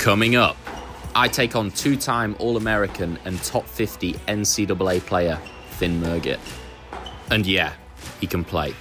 Coming up, I take on two-time All-American and top 50 NCAA player, Finn Mergitt. And yeah, he can play.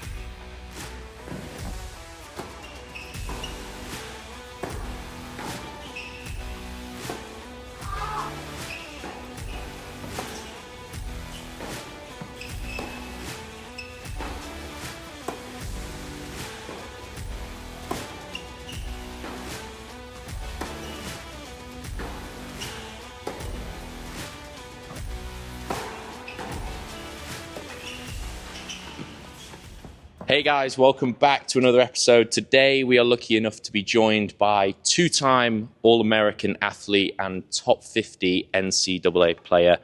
Hey guys, welcome back to another episode. Today we are lucky enough to be joined by two-time All-American athlete and top 50 NCAA player,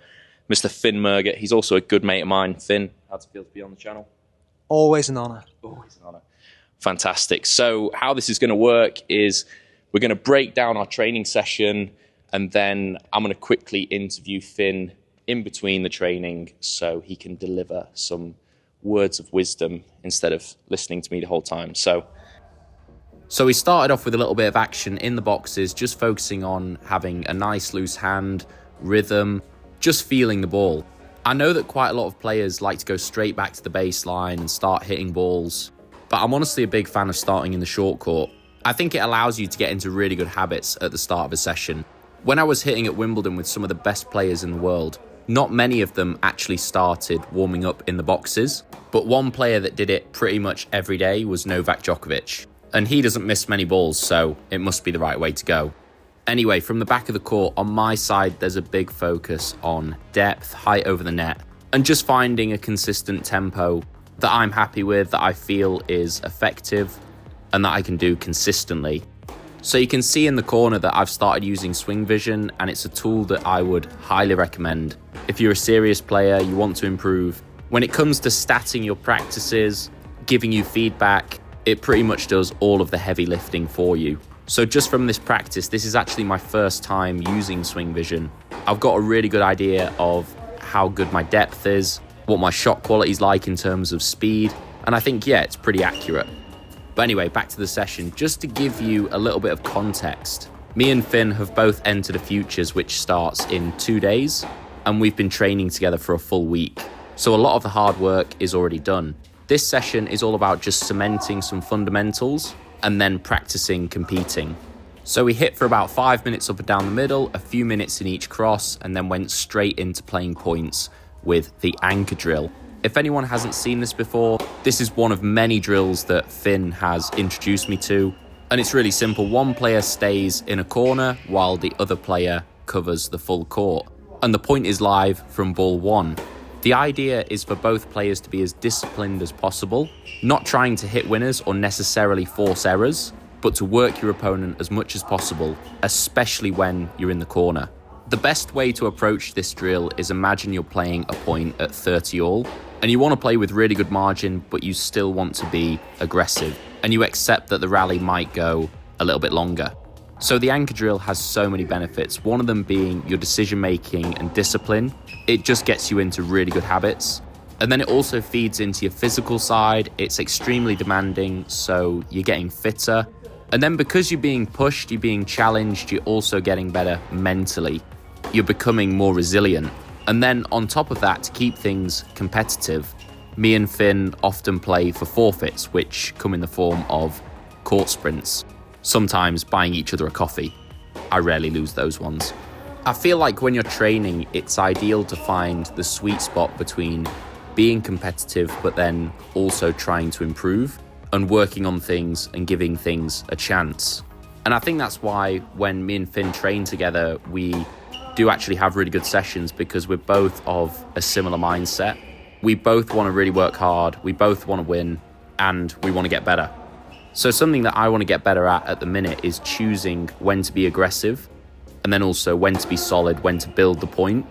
Mr. Finn Mergitt. He's also a good mate of mine. Finn, how's it feel to be on the channel? Always an honour. Always an honour. Fantastic. So how this is going to work is we're going to break down our training session and then I'm going to quickly interview Finn in between the training so he can deliver some words of wisdom instead of listening to me the whole time. So we started off with a little bit of action in the boxes, just focusing on having a nice loose hand, rhythm, just feeling the ball. I know that quite a lot of players like to go straight back to the baseline and start hitting balls, but I'm honestly a big fan of starting in the short court. I think it allows you to get into really good habits at the start of a session. When I was hitting at Wimbledon with some of the best players in the world, not many of them actually started warming up in the boxes, but one player that did it pretty much every day was Novak Djokovic. And he doesn't miss many balls, so it must be the right way to go. Anyway, from the back of the court, on my side, there's a big focus on depth, height over the net, and just finding a consistent tempo that I'm happy with, that I feel is effective, and that I can do consistently. So you can see in the corner that I've started using Swing Vision, and it's a tool that I would highly recommend. If you're a serious player, you want to improve. When it comes to statting your practices, giving you feedback, it pretty much does all of the heavy lifting for you. So just from this practice, this is actually my first time using Swing Vision. I've got a really good idea of how good my depth is, what my shot quality is like in terms of speed, and I think, yeah, it's pretty accurate. But anyway, back to the session. Just to give you a little bit of context, me and Finn have both entered a Futures which starts in 2 days, and we've been training together for a full week. So a lot of the hard work is already done. This session is all about just cementing some fundamentals and then practicing competing. So we hit for about 5 minutes up and down the middle, a few minutes in each cross, and then went straight into playing points with the anchor drill. If anyone hasn't seen this before, this is one of many drills that Finn has introduced me to. And it's really simple. One player stays in a corner while the other player covers the full court. And the point is live from ball one. The idea is for both players to be as disciplined as possible, not trying to hit winners or necessarily force errors, but to work your opponent as much as possible, especially when you're in the corner. The best way to approach this drill is imagine you're playing a point at 30 all, and you want to play with really good margin, but you still want to be aggressive, and you accept that the rally might go a little bit longer. So the anchor drill has so many benefits, one of them being your decision making and discipline. It just gets you into really good habits. And then it also feeds into your physical side. It's extremely demanding, so you're getting fitter. And then because you're being pushed, you're being challenged, you're also getting better mentally. You're becoming more resilient. And then on top of that, to keep things competitive, me and Finn often play for forfeits, which come in the form of court sprints, sometimes buying each other a coffee. I rarely lose those ones. I feel like when you're training, it's ideal to find the sweet spot between being competitive, but then also trying to improve and working on things and giving things a chance. And I think that's why when me and Finn train together, we do actually have really good sessions because we're both of a similar mindset. We both want to really work hard, we both want to win, and we want to get better. So something that I want to get better at the minute is choosing when to be aggressive and then also when to be solid, when to build the point.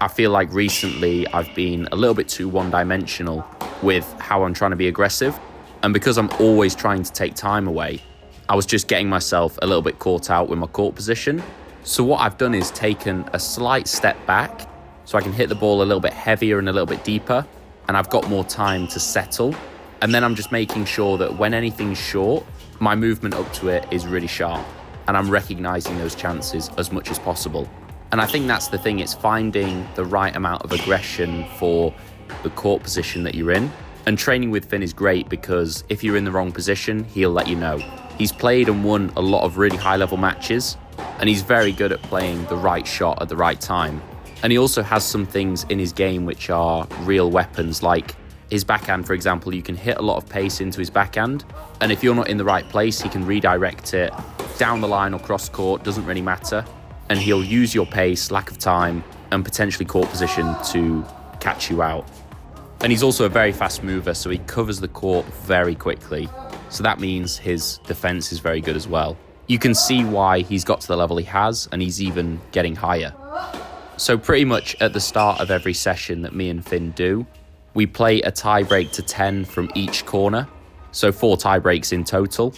I feel like recently I've been a little bit too one-dimensional with how I'm trying to be aggressive. And because I'm always trying to take time away, I was just getting myself a little bit caught out with my court position. So what I've done is taken a slight step back so I can hit the ball a little bit heavier and a little bit deeper, and I've got more time to settle. And then I'm just making sure that when anything's short, my movement up to it is really sharp. and I'm recognizing those chances as much as possible. And I think that's the thing, it's finding the right amount of aggression for the court position that you're in. And training with Finn is great because if you're in the wrong position, he'll let you know. He's played and won a lot of really high-level matches, and he's very good at playing the right shot at the right time. And he also has some things in his game which are real weapons, like his backhand, for example. You can hit a lot of pace into his backhand, and if you're not in the right place, he can redirect it down the line or cross court, doesn't really matter. And he'll use your pace, lack of time, and potentially court position to catch you out. And he's also a very fast mover, so he covers the court very quickly. So that means his defense is very good as well. You can see why he's got to the level he has, and he's even getting higher. So pretty much at the start of every session that me and Finn do, we play a tie break to 10 from each corner. So 4 tie breaks in total.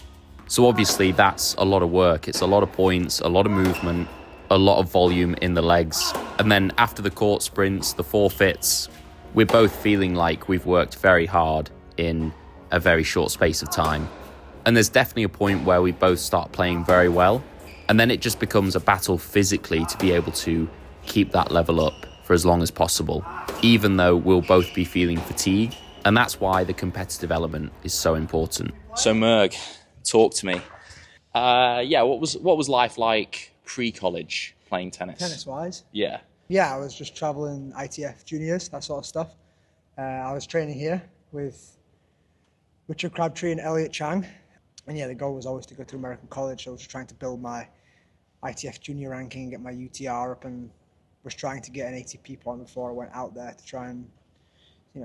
So obviously that's a lot of work. It's a lot of points, a lot of movement, a lot of volume in the legs. And then after the court sprints, the forfeits, we're both feeling like we've worked very hard in a very short space of time. And there's definitely a point where we both start playing very well. And then it just becomes a battle physically to be able to keep that level up for as long as possible, even though we'll both be feeling fatigue. And that's why the competitive element is so important. So Merg, talk to me. What was life like pre-college playing tennis? Tennis-wise? Yeah. Yeah, I was just traveling ITF juniors, that sort of stuff. I was training here with Richard Crabtree and Elliot Chang. And yeah, the goal was always to go to American college. So I was trying to build my ITF junior ranking, get my UTR up, and was trying to get an ATP point before I went out there to try and,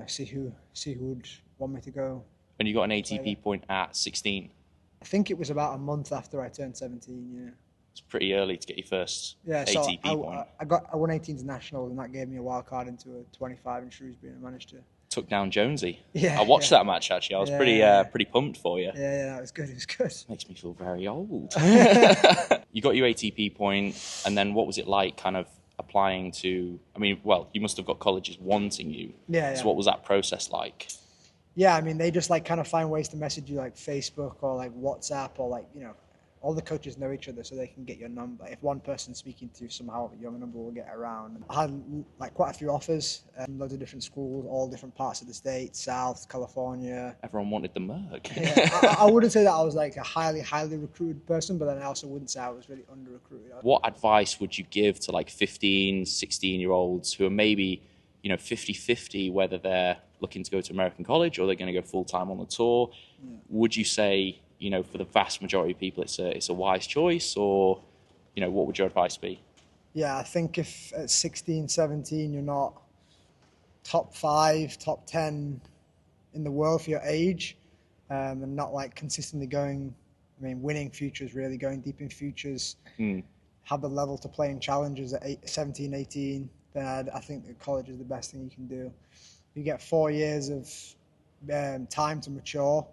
see who would want me to go. And you got an ATP point at 16? I think it was about a month after I turned 17, yeah. It's pretty early to get your first ATP point. I won 18 internationals, and that gave me a wild card into a 25 in Shrewsbury, and I managed to took down Jonesy. Yeah, I watched that match actually. I was pretty pumped for you. Yeah, it was good. It was good. Makes me feel very old. You got your ATP point, and then what was it like kind of applying to, you must have got colleges wanting you. Yeah. So what was that process like? Yeah, they just kind of find ways to message you, like Facebook or like WhatsApp, or all the coaches know each other, so they can get your number. If one person's speaking to you somehow, your number will get around. I had quite a few offers, loads of different schools, all different parts of the state, South, California. Everyone wanted the Merc. Yeah, I wouldn't say that I was a highly, highly recruited person, but then I also wouldn't say I was really under-recruited. What advice would you give to 15, 16-year-olds who are maybe 50-50, whether they're looking to go to American college or they're going to go full-time on the tour? Yeah. Would you say, for the vast majority of people, it's a wise choice, or, what would your advice be? Yeah, I think if at 16, 17, you're not top 5, top 10 in the world for your age, and not consistently going, winning futures, really going deep in futures, have the level to play in challenges at 17, 18, then I think that college is the best thing you can do. You get 4 years of time to mature.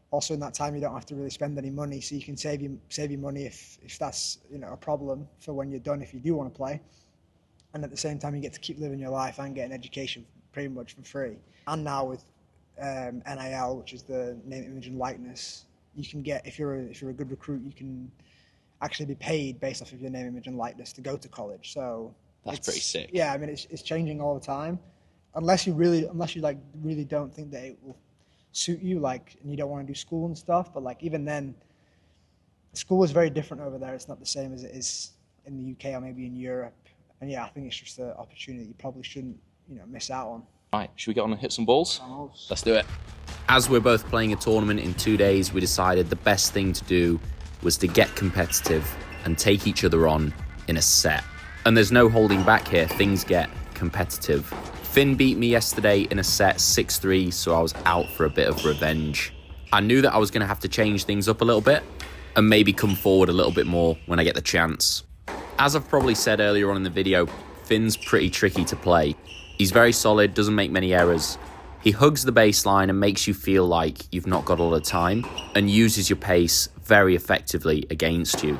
Also, in that time, you don't have to really spend any money, so you can save your money if that's a problem for when you're done, if you do want to play. And at the same time, you get to keep living your life and get an education pretty much for free. And now with NIL, which is the name, image, and likeness, you can get, if you're a good recruit, you can actually be paid based off of your name, image, and likeness to go to college. So that's pretty sick. Yeah, it's changing all the time. Unless you really don't think that it will suit you, and you don't want to do school and stuff, but even then, school is very different over there. It's not the same as it is in the UK or maybe in Europe. And yeah, I think it's just an opportunity you probably shouldn't miss out on. Right, should we get on and hit some balls? Almost. Let's do it. As we're both playing a tournament in 2 days, we decided the best thing to do was to get competitive and take each other on in a set. And there's no holding back here, things get competitive. Finn beat me yesterday in a set 6-3, so I was out for a bit of revenge. I knew that I was going to have to change things up a little bit and maybe come forward a little bit more when I get the chance. As I've probably said earlier on in the video, Finn's pretty tricky to play. He's very solid, doesn't make many errors. He hugs the baseline and makes you feel like you've not got a lot of time, and uses your pace very effectively against you.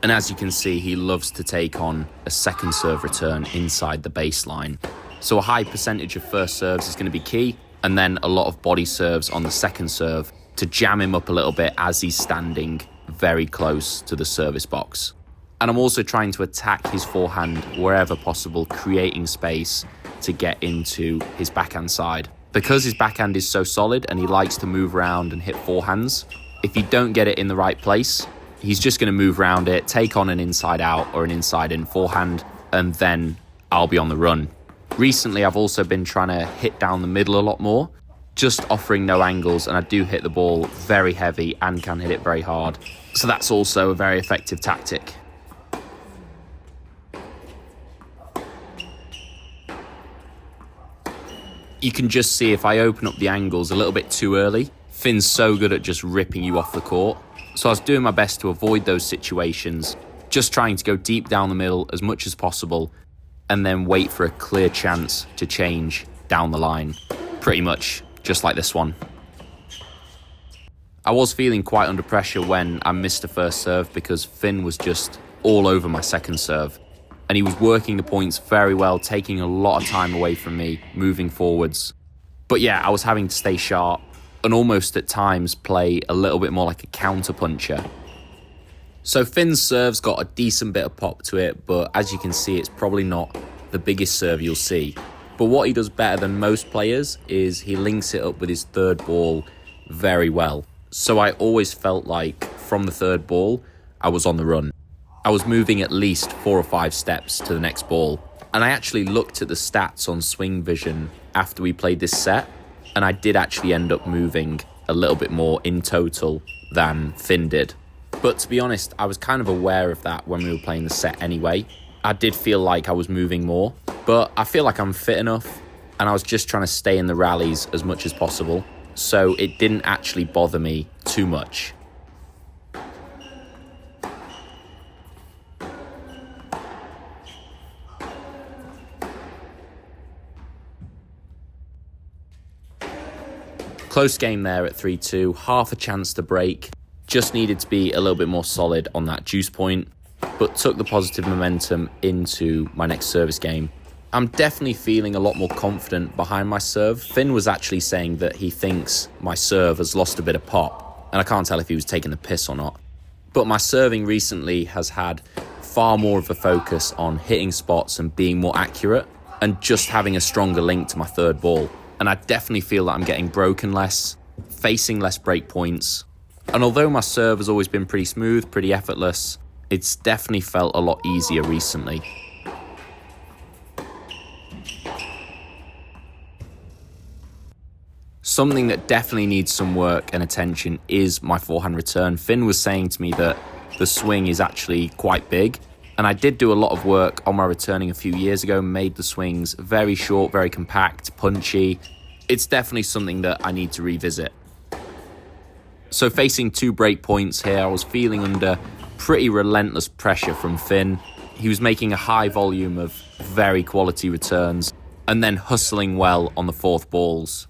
And as you can see, he loves to take on a second serve return inside the baseline. So a high percentage of first serves is going to be key, and then a lot of body serves on the second serve to jam him up a little bit as he's standing very close to the service box. And I'm also trying to attack his forehand wherever possible, creating space to get into his backhand side. Because his backhand is so solid and he likes to move around and hit forehands, if you don't get it in the right place, he's just going to move around it, take on an inside out or an inside in forehand, and then I'll be on the run. Recently, I've also been trying to hit down the middle a lot more, just offering no angles, and I do hit the ball very heavy and can hit it very hard. So that's also a very effective tactic. You can just see if I open up the angles a little bit too early, Finn's so good at just ripping you off the court. So I was doing my best to avoid those situations, just trying to go deep down the middle as much as possible, and then wait for a clear chance to change down the line. Pretty much just like this one. I was feeling quite under pressure when I missed the first serve because Finn was just all over my second serve. And he was working the points very well, taking a lot of time away from me, moving forwards. But yeah, I was having to stay sharp and almost at times play a little bit more like a counter puncher. So Finn's serve's got a decent bit of pop to it, but as you can see, it's probably not the biggest serve you'll see. But what he does better than most players is he links it up with his third ball very well. So I always felt like from the third ball, I was on the run. I was moving at least 4 or 5 steps to the next ball. And I actually looked at the stats on Swing Vision after we played this set, and I did actually end up moving a little bit more in total than Finn did. But to be honest, I was kind of aware of that when we were playing the set anyway. I did feel like I was moving more, but I feel like I'm fit enough, and I was just trying to stay in the rallies as much as possible, so it didn't actually bother me too much. Close game there at 3-2, half a chance to break. Just needed to be a little bit more solid on that juice point, but took the positive momentum into my next service game. I'm definitely feeling a lot more confident behind my serve. Finn was actually saying that he thinks my serve has lost a bit of pop, and I can't tell if he was taking the piss or not. But my serving recently has had far more of a focus on hitting spots and being more accurate, and just having a stronger link to my third ball. And I definitely feel that I'm getting broken less, facing less break points. And although my serve has always been pretty smooth, pretty effortless, it's definitely felt a lot easier recently. Something that definitely needs some work and attention is my forehand return. Finn was saying to me that the swing is actually quite big. And I did do a lot of work on my returning a few years ago, made the swings very short, very compact, punchy. It's definitely something that I need to revisit. So facing 2 break points here, I was feeling under pretty relentless pressure from Finn. He was making a high volume of very quality returns and then hustling well on the 4th balls.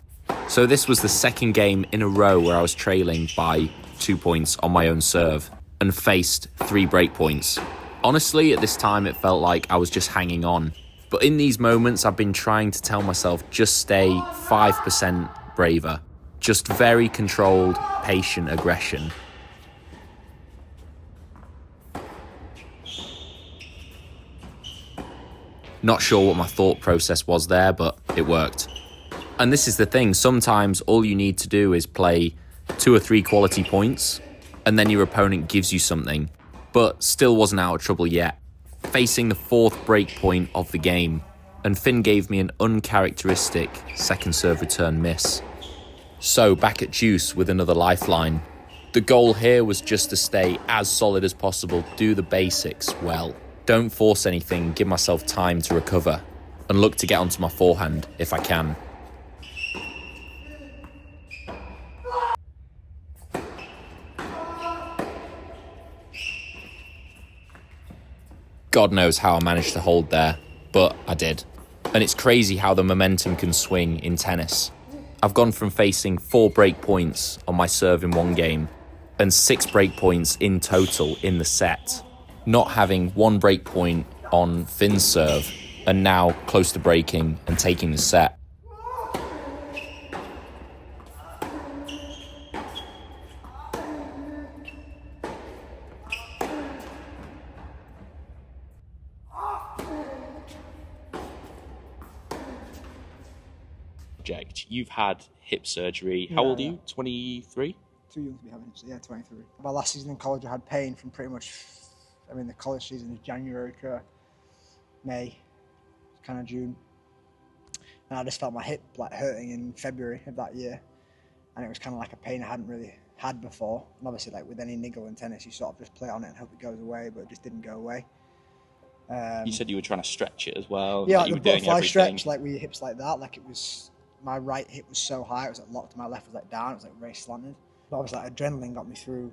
So this was the second game in a row where I was trailing by 2 points on my own serve and faced 3 break points. Honestly, at this time, it felt like I was just hanging on. But in these moments, I've been trying to tell myself, just stay 5% braver. Just very controlled, patient aggression. Not sure what my thought process was there, but it worked. And this is the thing, sometimes all you need to do is play 2 or 3 quality points, and then your opponent gives you something. But still wasn't out of trouble yet. Facing the 4th break point of the game, and Finn gave me an uncharacteristic second serve return miss. So back at juice with another lifeline. The goal here was just to stay as solid as possible, do the basics well. Don't force anything, give myself time to recover, and look to get onto my forehand if I can. God knows how I managed to hold there, but I did. And it's crazy how the momentum can swing in tennis. I've gone from facing 4 break points on my serve in one game and 6 break points in total in the set, not having 1 break point on Finn's serve, and now close to breaking and taking the set. subject. You've had hip surgery. How old are you? 23? Too young to be having it. Yeah, 23. My last season in college, I had pain from pretty much. I mean, the college season is January to May, kind of June, and I just felt my hip like hurting in February of that year, and it was kind of like a pain I hadn't really had before. And obviously, like with any niggle in tennis, you sort of just play on it and hope it goes away, but it just didn't go away. You said you were trying to stretch it as well. Yeah, like you the were doing butterfly everything. stretch, like with your hips like that, like it was. My right hip was so high, it was like locked. My left was like down. It was like very slanted. But obviously, like, adrenaline got me through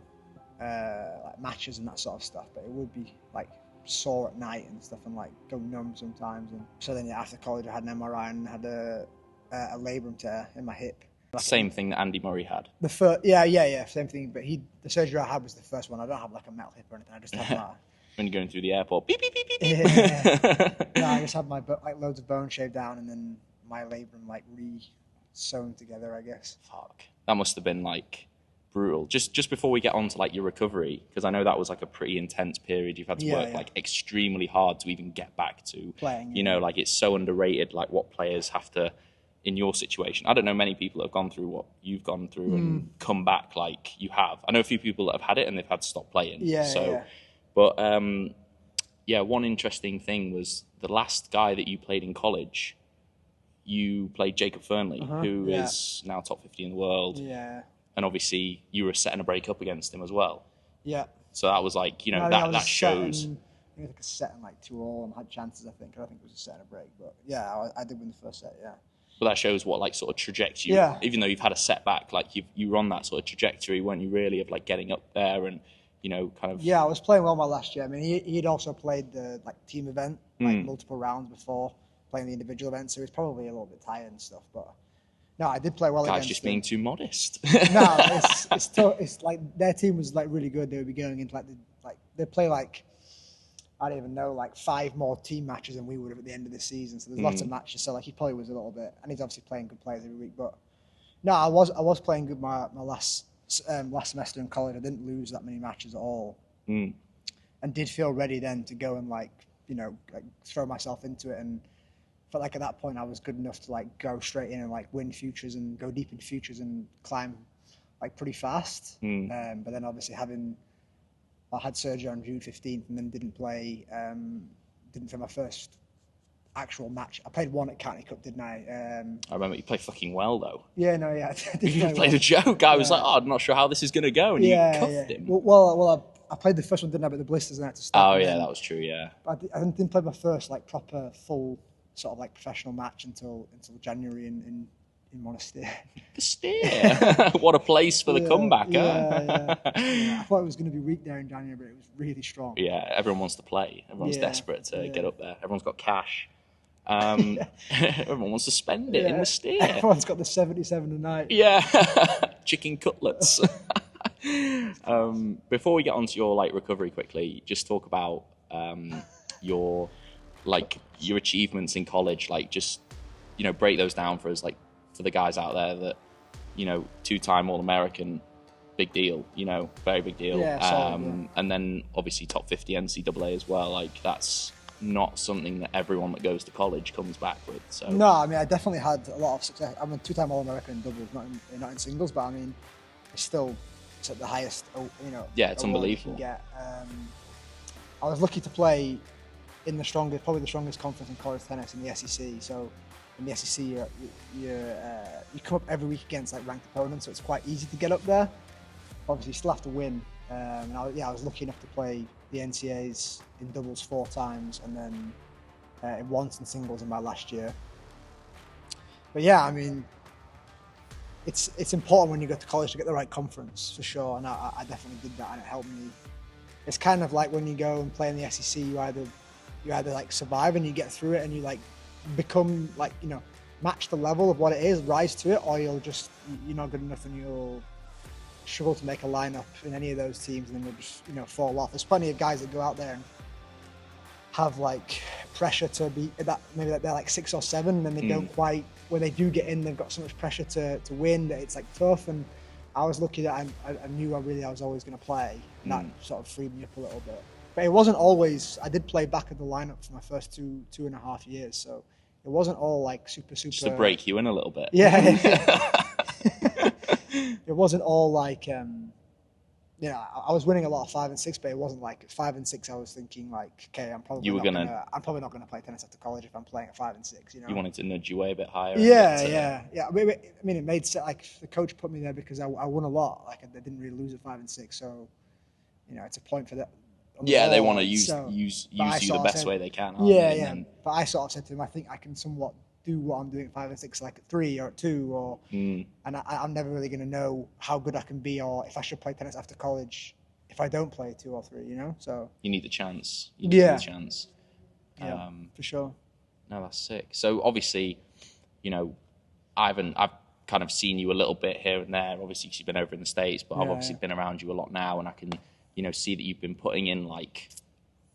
like matches and that sort of stuff. But it would be like sore at night and stuff, and like go numb sometimes. And so then, yeah, after college, I had an MRI and had a labrum tear in my hip. Same thing that Andy Murray had. The first, yeah, same thing. But the surgery I had was the first one. I don't have like a metal hip or anything. I just have that. When you're going through the airport, beep beep beep beep beep. Yeah, I just had my like loads of bone shaved down, and then my labrum like sewn together, I guess. Fuck, that must have been like brutal. Just before we get on to like your recovery, because I know that was like a pretty intense period. You've had to work like extremely hard to even get back to playing. You know, like it's so underrated. Like what players have to, in your situation. I don't know many people that have gone through what you've gone through and come back like you have. I know a few people that have had it and they've had to stop playing. But one interesting thing was the last guy that you played in college. You played Jacob Fernley, who is now top 50 in the world. Yeah. And obviously you were setting a break up against him as well. Yeah. So that was like, you know, that shows. I think like a set and like 2-2 and had chances, I think. I don't think it was a set and a break. But yeah, I did win the first set, yeah. But that shows what like sort of trajectory, even though you've had a setback, like you were on that sort of trajectory, weren't you really, of like getting up there and, you know, kind of. Yeah, I was playing well my last year. I mean, he'd also played the like team event, like multiple rounds before playing the individual event, so he's probably a little bit tired and stuff. But no, I did play well against him. Guys just being too modest. No, it's tough. It's like their team was like really good. They would be going into they play like, I don't even know, like 5 more team matches than we would have at the end of the season. So there's lots of matches. So like he probably was a little bit, and he's obviously playing good players every week. But no, I was playing good my last semester in college. I didn't lose that many matches at all, and did feel ready then to go and like, you know, like throw myself into it, and felt like at that point I was good enough to like go straight in and like win futures and go deep into futures and climb like pretty fast. But then obviously I had surgery on June 15th and then didn't play my first actual match. I played one at County Cup, didn't I? I remember you played fucking well though. Yeah, no, yeah. You played a joke. I was like, I'm not sure how this is going to go, and you cuffed him. Well, I played the first one, didn't I? But the blisters and I had to stop. Oh yeah, that was true. Yeah. But I didn't play my first like proper full sort of like professional match until January in Monastir. Monastir. What a place for the comeback, huh? Yeah. I thought it was going to be weak there in January, but it was really strong. Yeah, everyone wants to play. Everyone's desperate to get up there. Everyone's got cash. Everyone wants to spend it in the steer. Everyone's got the 77 a night. Yeah, chicken cutlets. Before we get onto your like recovery quickly, just talk about your achievements in college. Like, just, you know, break those down for us, like for the guys out there that, you know, 2-time All-American, big deal. You know, very big deal. And then obviously top 50 NCAA as well. Like, that's not something that everyone that goes to college comes back with. So no, I mean, I definitely had a lot of success. I'm a 2-time All-American in doubles, not in singles, but I mean, it's at the highest, you know. Yeah, it's unbelievable. You can get. I was lucky to play in probably the strongest conference in college tennis, in the SEC. So in the SEC, you come up every week against like ranked opponents, so it's quite easy to get up there. Obviously, you still have to win. And I was lucky enough to play the NCAAs in doubles 4 times, and then once in singles in my last year. But yeah, I mean, it's important when you go to college to get the right conference, for sure, and I definitely did that, and it helped me. It's kind of like when you go and play in the SEC, you either like survive and you get through it and you like become like, you know, match the level of what it is, rise to it, or you're not good enough and you'll struggle to make a lineup in any of those teams, and then you'll just, you know, fall off. There's plenty of guys that go out there and have like pressure to be that, maybe that they're like 6 or 7, and then they don't quite, when they do get in, they've got so much pressure to win that it's like tough. And I was lucky that I knew I was always going to play, and that sort of freed me up a little bit. But it wasn't always. I did play back of the lineup for my first two and a half years, so it wasn't all like super. Just to break you in a little bit. Yeah. It wasn't all like, I was winning a lot of 5 and 6, but it wasn't like 5 and 6. I was thinking like, okay, I'm probably not gonna play tennis after college if I'm playing at 5 and 6. You know, you wanted to nudge your way a bit higher. Yeah. I mean, it made sense. Like the coach put me there because I won a lot. Like I didn't really lose at 5 and 6, so it's a point for that. They want to use you the best way they can. But I sort of said to him, I think I can somewhat do what I'm doing at 5 and 6, like at 3 or at 2, and I'm never really going to know how good I can be or if I should play tennis after college if I don't play 2 or 3. So you need the chance. The chance. Yeah, for sure. No, that's sick. So obviously, I've kind of seen you a little bit here and there. Obviously, you've been over in the States, but I've obviously been around you a lot now, and I can see that you've been putting in like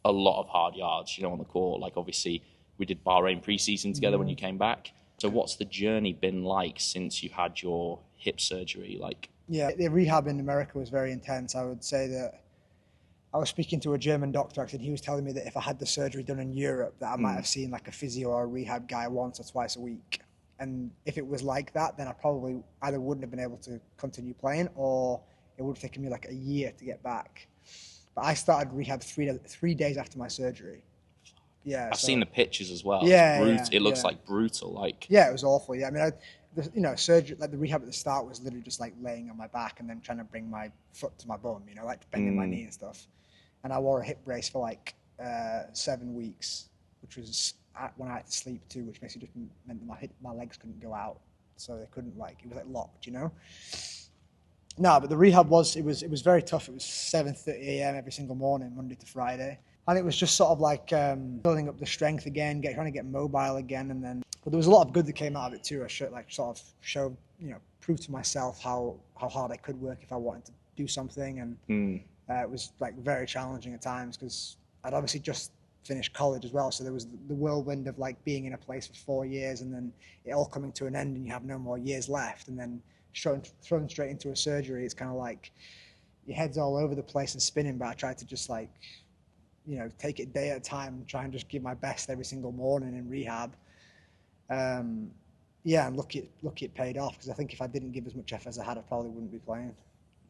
a lot of hard yards, on the court. Like obviously we did Bahrain pre-season together when you came back. So what's the journey been like since you had your hip surgery? The rehab in America was very intense. I would say that I was speaking to a German doctor, and he was telling me that if I had the surgery done in Europe, that I might have seen like a physio or a rehab guy once or twice a week. And if it was like that, then I probably either wouldn't have been able to continue playing, or it would have taken me like a year to get back. But I started rehab 3 days after my surgery. Yeah, I've seen the pictures as well. It looks like brutal. It was awful. Yeah, I mean, surgery, like the rehab at the start was literally just like laying on my back and then trying to bring my foot to my bum, like bending my knee and stuff. And I wore a hip brace for like 7 weeks, which was when I had to sleep too, which basically just meant that my legs couldn't go out, so they couldn't it was like locked, No, but the rehab was very tough. It was 7:30 a.m. every single morning, Monday to Friday. And it was just sort of like building up the strength again, trying to get mobile again. But there was a lot of good that came out of it too. I should prove to myself how hard I could work if I wanted to do something. And it was like very challenging at times because I'd obviously just finished college as well. So there was the whirlwind of like being in a place for 4 years and then it all coming to an end and you have no more years left. And then thrown straight into a surgery, it's kind of like your head's all over the place and spinning. But I tried to just take it day at a time and try and just give my best every single morning in rehab. And lucky it paid off, because I think if I didn't give as much effort as I had, I probably wouldn't be playing.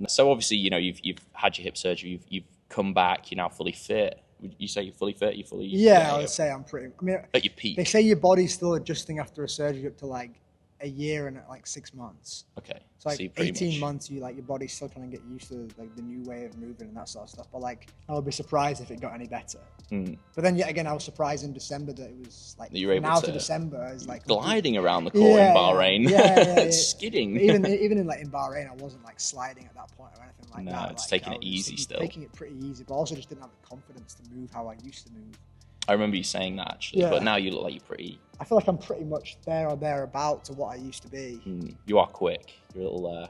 So obviously, you've had your hip surgery, you've come back, you're now fully fit. Would you say you're fully fit? You're fully... I would say I'm pretty... at your peak. They say your body's still adjusting after a surgery up to like a year and like 6 months. Okay. So like 18 months, your body's still trying to get used to like the new way of moving and that sort of stuff. But like, I would be surprised if it got any better. But then yet again, I was surprised in December that it was like now to December is like gliding around the court in Bahrain. Yeah. Skidding. Even in Bahrain, I wasn't like sliding at that point or anything like that. No, it's taking it easy still. Taking it pretty easy, but also just didn't have the confidence to move how I used to move. I remember you saying that actually, but now you look like you're pretty... I feel like I'm pretty much there or thereabout to what I used to be. You are quick. You're a little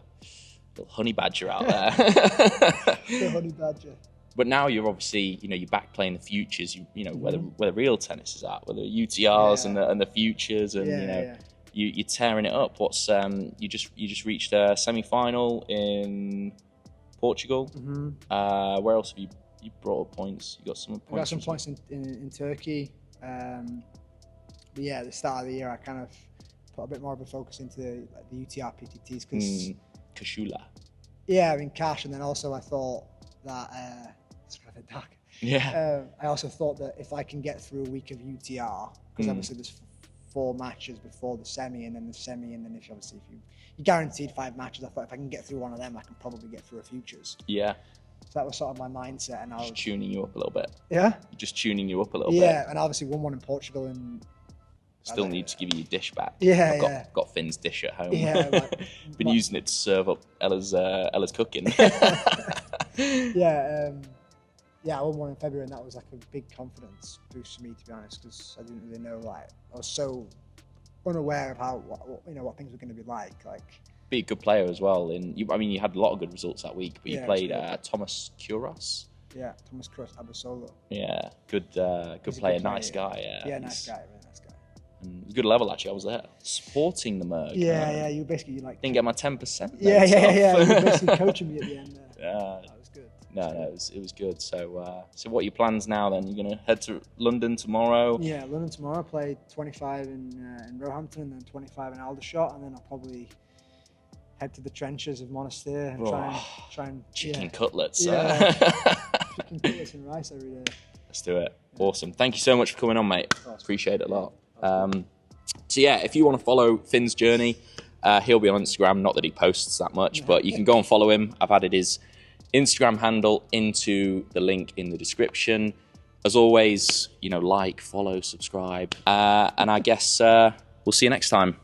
honey badger out there. The honey badger. But now you're obviously, you're back playing the futures. Where the real tennis is at, where the UTRs and the futures, and you're tearing it up. What's you just reached a semi-final in Portugal. Where else have you brought up points? You got some points. I got some points in Turkey. But at the start of the year, I kind of put a bit more of a focus into the UTR PTTs because Kashula. Cash, and then also I thought that it's kind of dark. I also thought that if I can get through a week of UTR, because obviously there's 4 matches before the semi, and then the semi, and then if you guaranteed 5 matches, I thought if I can get through one of them, I can probably get through a futures. Yeah. So that was sort of my mindset, and I was tuning you up a little bit. Yeah. Just tuning you up a little bit. Yeah, and obviously won one in Portugal, and still need to give you your dish back. I've got Finn's dish at home. Been using it to serve up Ella's cooking. I won one in February, and that was like a big confidence boost for me, to be honest, because I didn't really know, I was so unaware of what things were going to be like. Be a good player as well. You had a lot of good results that week, but you played Thomas Kuros. Yeah, Thomas Kuros Abasolo. Yeah, good player, nice guy. Yeah, nice guy, really nice guy. And good level actually. I was there supporting the Merg. Yeah, you basically didn't get my 10%. Yeah, you were basically coaching me at the end there. Yeah, that was good. No, it was good. So, so what are your plans now then? You're going to head to London tomorrow? Yeah, London tomorrow. Play 25 in Roehampton and then 25 in Aldershot, and then I'll probably head to the trenches of Monastir and try and chicken cutlets. Yeah, chicken cutlets and rice every day. Let's do it. Awesome. Thank you so much for coming on, mate. Appreciate it a lot. So yeah, if you want to follow Finn's journey, he'll be on Instagram. Not that he posts that much, but you can go and follow him. I've added his Instagram handle into the link in the description. As always, like, follow, subscribe, and I guess we'll see you next time.